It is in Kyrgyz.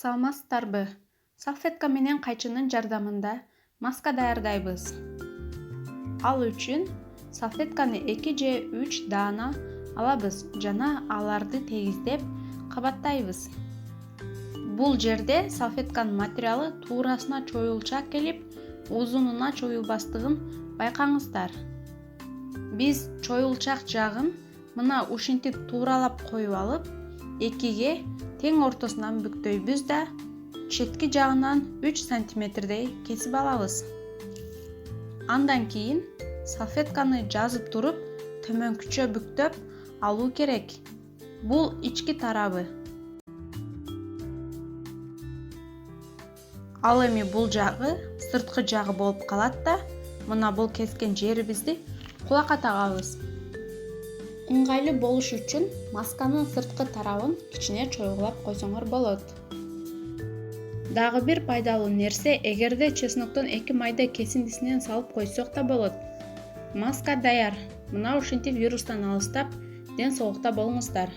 Саламатсыздарбы? Салфетка менен кайчынын жардамында маска даярдайбыз. Ал үчүн салфетканы 2 же 3 даана алабыз жана аларды тегиздеп кабаттайбыз. Бул жерде салфетканын материалы туурасына чоюлчак келип, узунуна чоюлбастыгын байкаңыздар. Биз чоюлчак жагын мына ушинтип тууралап коюп алып, 2ге тең ортосунан бүктөйбүз да четки жагынан 3 сантиметрдей кесип алабыз. Андан кийин салфетканы жазып туруп төмөнкүчө бүктөп алуу керек. Бул ички тарабы. Ал эми бул жагы сырткы жагы болуп калат да, мына бул кескен жерибизди кулакка тагабыз. Ыңгайлуу болуш үчүн масканын сырткы тарабын кичине чойгулап койсоңор болот. Дагы бир пайдалуу нерсе, эгерде чесноктон 2 майда кесиндисинен салып койсок да болот. Маска даяр. Мына ушинтип вирустан алыстап, ден соолукта болуңуздар.